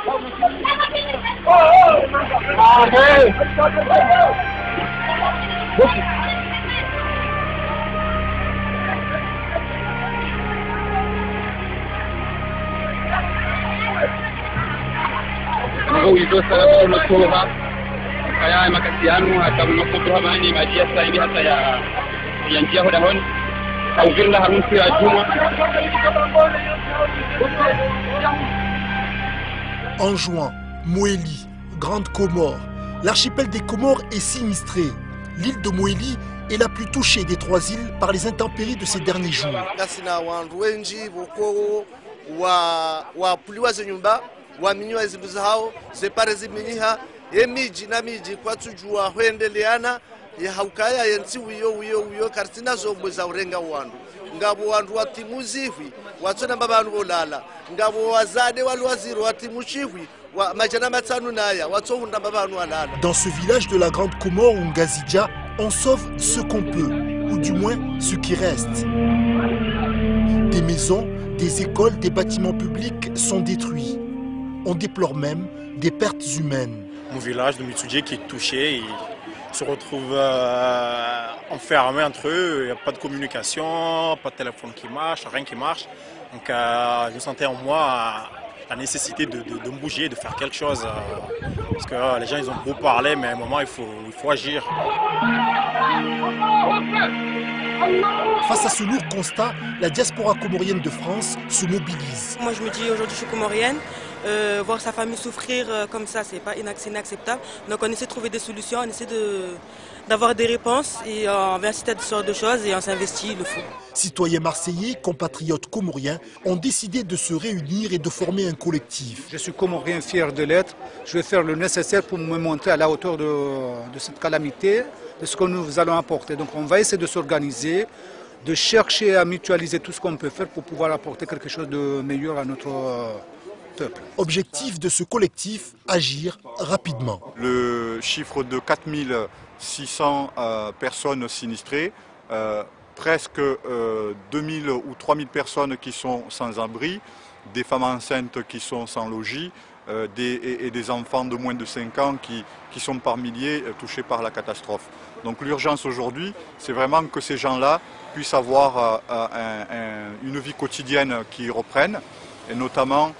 Kaya makasiano atamu nakutoa mani maji ya saidi hata ya njia hodahon au virna harunsi ya juma. En juin, Moélie, Grande Comore. L'archipel des Comores est sinistré. L'île de Moélie est la plus touchée des trois îles par les intempéries de ces derniers jours. Emiji na miji kwa tujua huendeleana ya haukaya yensi wiyo karsina zombo za urenga wandu ngabo wandu watimuzihwi watsona babantu bolala ngabo wazade walwaziro watimushihwi wa majana matanu naya watsohunda babantu walala. Dans ce village de la Grande Comore ou Ngazidja, on sauve ce qu'on peut, ou du moins ce qui reste. Des maisons, des écoles, des bâtiments publics sont détruits. On déplore même des pertes humaines. Mon village de Mitsudje qui est touché, ils se retrouvent enfermés entre eux, il n'y a pas de communication, pas de téléphone qui marche, rien qui marche. Donc je sentais en moi la nécessité de me bouger, de faire quelque chose. Parce que les gens ils ont beau parler, mais à un moment il faut agir. Face à ce lourd constat, la diaspora comorienne de France se mobilise. Moi je me dis aujourd'hui je suis comorienne, voir sa famille souffrir comme ça c'est inacceptable. Donc on essaie de trouver des solutions, on essaie d'avoir des réponses et on va inciter à toutes sortes de choses et on s'investit, il le faut. Citoyens marseillais, compatriotes comoriens ont décidé de se réunir et de former un collectif. Je suis comorien fier de l'être, je vais faire le nécessaire pour me montrer à la hauteur de cette calamité, de ce que nous allons apporter. Donc on va essayer de s'organiser, de chercher à mutualiser tout ce qu'on peut faire pour pouvoir apporter quelque chose de meilleur à notre peuple. Objectif de ce collectif, agir rapidement. Le chiffre de 4600 personnes sinistrées, presque 2000 ou 3000 personnes qui sont sans abri, des femmes enceintes qui sont sans logis, et des enfants de moins de 5 ans qui sont par milliers touchés par la catastrophe. Donc l'urgence aujourd'hui, c'est vraiment que ces gens-là puissent avoir une vie quotidienne qui reprenne, et notamment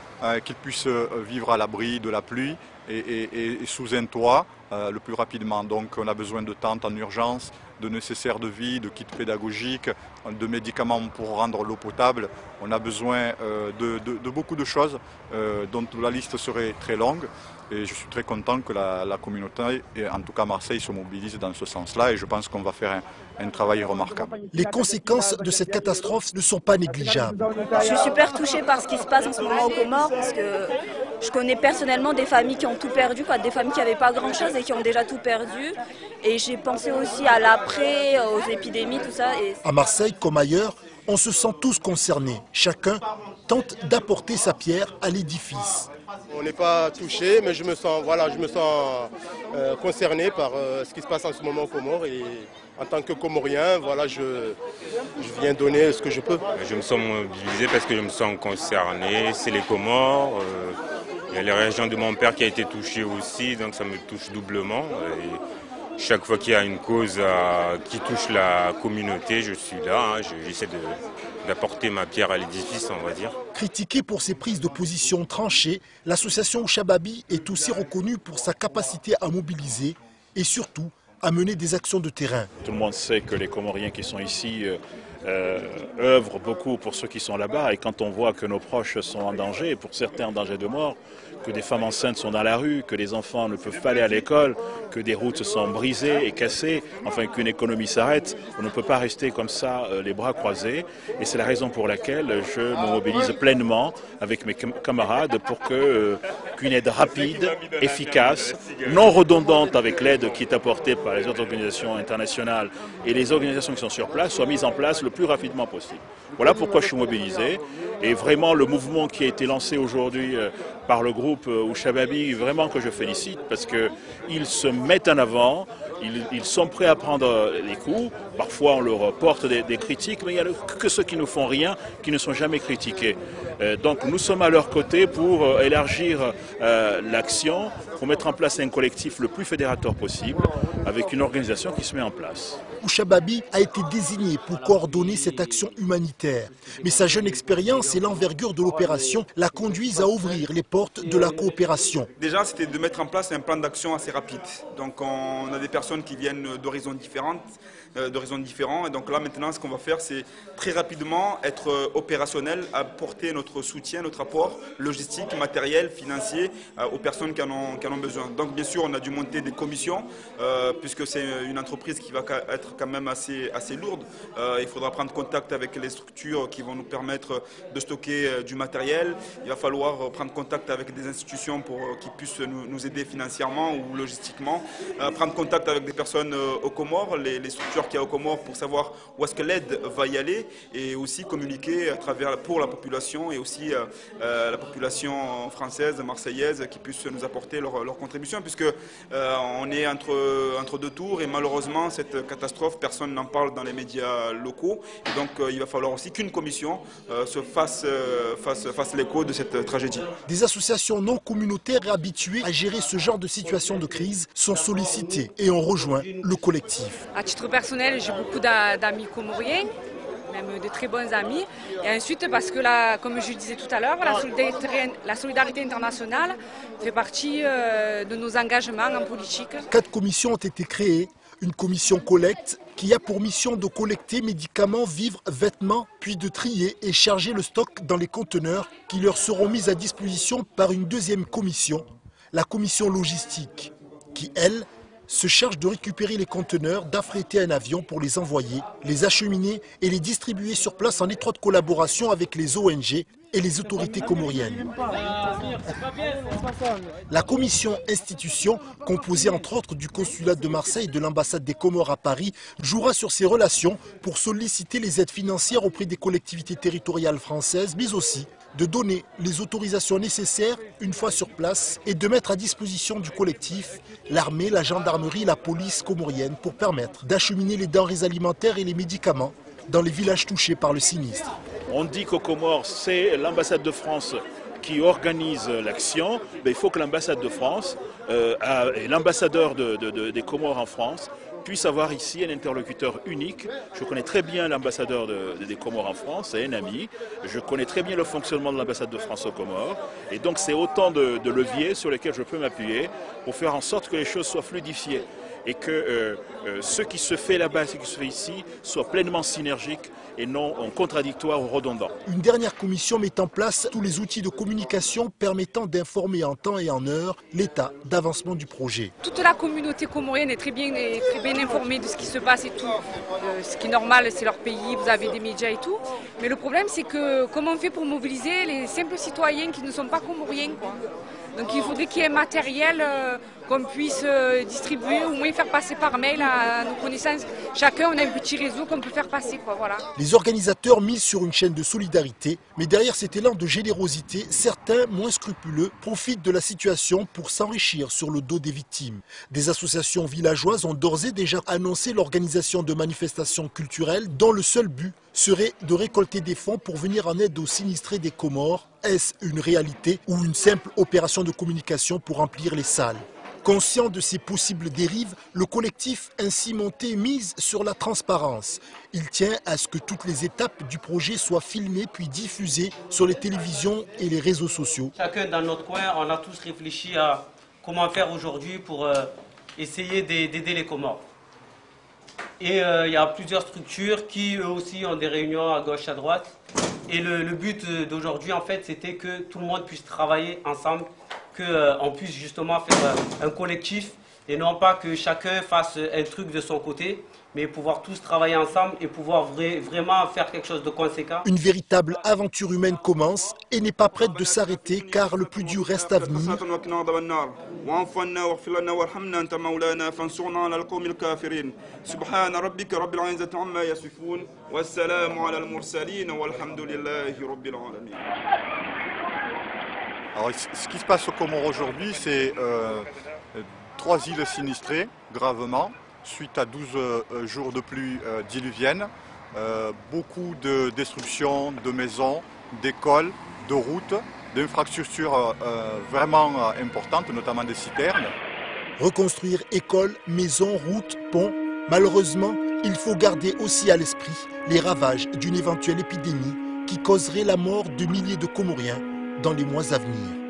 qu'ils puissent vivre à l'abri de la pluie et sous un toit le plus rapidement. Donc on a besoin de tentes en urgence, de nécessaires de vie, de kits pédagogiques, de médicaments pour rendre l'eau potable. On a besoin de beaucoup de choses dont la liste serait très longue. Et je suis très content que la communauté, et en tout cas Marseille, se mobilise dans ce sens-là et je pense qu'on va faire un travail remarquable. Les conséquences de cette catastrophe ne sont pas négligeables. Je suis super touchée par ce qui se passe en ce moment aux Comores parce que je connais personnellement des familles qui ont tout perdu, des familles qui n'avaient pas grand-chose et qui ont déjà tout perdu. Et j'ai pensé aussi à l'après, aux épidémies, tout ça. À Marseille, comme ailleurs, on se sent tous concernés. Chacun tente d'apporter sa pierre à l'édifice. On n'est pas touché, mais je me sens concerné par ce qui se passe en ce moment aux Comores. Et en tant que Comorien, je viens donner ce que je peux. Je me sens mobilisé parce que je me sens concerné. C'est les Comores. Il y a les régions de mon père qui a été touchée aussi, donc ça me touche doublement. Et chaque fois qu'il y a une cause qui touche la communauté, je suis là. J'essaie d'apporter ma pierre à l'édifice, on va dire. Critiquée pour ses prises de position tranchées, l'association Ouchababi est aussi reconnue pour sa capacité à mobiliser et surtout à mener des actions de terrain. Tout le monde sait que les Comoriens qui sont ici œuvrent beaucoup pour ceux qui sont là-bas et quand on voit que nos proches sont en danger, pour certains en danger de mort, que des femmes enceintes sont dans la rue, que les enfants ne peuvent pas aller à l'école, que des routes sont brisées et cassées, enfin qu'une économie s'arrête, on ne peut pas rester comme ça les bras croisés et c'est la raison pour laquelle je me mobilise pleinement avec mes camarades pour qu'une aide rapide, efficace, non redondante avec l'aide qui est apportée par les autres organisations internationales et les organisations qui sont sur place soit mise en place le plus rapidement possible. Voilà pourquoi je suis mobilisé et vraiment le mouvement qui a été lancé aujourd'hui par le groupe Ouchababi, vraiment que je félicite parce qu'ils se mettent en avant, Ils sont prêts à prendre les coups. Parfois, on leur porte des critiques, mais il n'y a que ceux qui ne font rien, qui ne sont jamais critiqués. Donc, nous sommes à leur côté pour élargir l'action, pour mettre en place un collectif le plus fédérateur possible, avec une organisation qui se met en place. Ouchababi a été désigné pour coordonner cette action humanitaire. Mais sa jeune expérience et l'envergure de l'opération la conduisent à ouvrir les portes de la coopération. Déjà, c'était de mettre en place un plan d'action assez rapide. Donc on a des personnes qui viennent d'horizons différents. Et donc là, maintenant, ce qu'on va faire, c'est très rapidement être opérationnel, apporter notre soutien, notre apport logistique, matériel, financier aux personnes qui en ont besoin. Donc bien sûr, on a dû monter des commissions, puisque c'est une entreprise qui va être quand même assez lourde. Il faudra prendre contact avec les structures qui vont nous permettre de stocker du matériel. Il va falloir prendre contact avec des institutions pour qu'ils puissent nous aider financièrement ou logistiquement. Prendre contact avec des personnes aux Comores, les structures qu'il y a aux Comores pour savoir où est-ce que l'aide va y aller et aussi communiquer pour la population et aussi la population française, marseillaise qui puisse nous apporter leur contribution puisque on est entre deux tours et malheureusement cette catastrophe, personne n'en parle dans les médias locaux et donc il va falloir aussi qu'une commission se fasse l'écho de cette tragédie. Des associations non communautaires habituées à gérer ce genre de situation de crise sont sollicitées et ont rejoint le collectif. À titre personnel, j'ai beaucoup d'amis comoriens, même de très bons amis. Et ensuite, parce que, comme je le disais tout à l'heure, la solidarité internationale fait partie de nos engagements en politique. 4 commissions ont été créées. Une commission collecte qui a pour mission de collecter médicaments, vivres, vêtements, puis de trier et charger le stock dans les conteneurs qui leur seront mis à disposition par une deuxième commission, la commission logistique, qui, elle, se charge de récupérer les conteneurs, d'affréter un avion pour les envoyer, les acheminer et les distribuer sur place en étroite collaboration avec les ONG et les autorités comoriennes. La commission institution, composée entre autres du consulat de Marseille et de l'ambassade des Comores à Paris, jouera sur ces relations pour solliciter les aides financières auprès des collectivités territoriales françaises, mais aussi de donner les autorisations nécessaires une fois sur place et de mettre à disposition du collectif l'armée, la gendarmerie et la police comorienne pour permettre d'acheminer les denrées alimentaires et les médicaments dans les villages touchés par le sinistre. On dit qu'aux Comores, c'est l'ambassade de France qui organise l'action. Il faut que l'ambassade de France et l'ambassadeur des Comores en France puissent avoir ici un interlocuteur unique. Je connais très bien l'ambassadeur des Comores en France, c'est un ami. Je connais très bien le fonctionnement de l'ambassade de France aux Comores. Et donc c'est autant de leviers sur lesquels je peux m'appuyer pour faire en sorte que les choses soient fluidifiées et que ce qui se fait là-bas et ce qui se fait ici soit pleinement synergique et non contradictoire ou redondant. Une dernière commission met en place tous les outils de communication permettant d'informer en temps et en heure l'état d'avancement du projet. Toute la communauté comorienne est très bien informée de ce qui se passe et tout. Ce qui est normal, c'est leur pays, vous avez des médias et tout. Mais le problème, c'est que comment on fait pour mobiliser les simples citoyens qui ne sont pas comoriens, quoi. Donc il faudrait qu'il y ait un matériel qu'on puisse distribuer, ou au moins faire passer par mail à nos connaissances. Chacun, on a un petit réseau qu'on peut faire passer, quoi, voilà. Les organisateurs misent sur une chaîne de solidarité, mais derrière cet élan de générosité, certains, moins scrupuleux, profitent de la situation pour s'enrichir sur le dos des victimes. Des associations villageoises ont d'ores et déjà annoncé l'organisation de manifestations culturelles dont le seul but serait de récolter des fonds pour venir en aide aux sinistrés des Comores. Est-ce une réalité ou une simple opération de communication pour remplir les salles ? Conscient de ces possibles dérives, le collectif ainsi monté mise sur la transparence. Il tient à ce que toutes les étapes du projet soient filmées puis diffusées sur les télévisions et les réseaux sociaux. Chacun dans notre coin, on a tous réfléchi à comment faire aujourd'hui pour essayer d'aider les Comores. Et il y a plusieurs structures qui eux aussi ont des réunions à gauche, à droite. Et le but d'aujourd'hui, en fait, c'était que tout le monde puisse travailler ensemble, qu'on puisse justement faire un collectif et non pas que chacun fasse un truc de son côté, mais pouvoir tous travailler ensemble et pouvoir vraiment faire quelque chose de conséquent. Une véritable aventure humaine commence et n'est pas prête de s'arrêter car le plus dur reste à venir. Alors, ce qui se passe aux Comores aujourd'hui, c'est 3 îles sinistrées, gravement. suite à 12 jours de pluie diluvienne. Beaucoup de destruction de maisons, d'écoles, de routes, d'infrastructures vraiment importantes, notamment des citernes. Reconstruire écoles, maisons, routes, ponts, malheureusement, il faut garder aussi à l'esprit les ravages d'une éventuelle épidémie qui causerait la mort de milliers de Comoriens dans les mois à venir.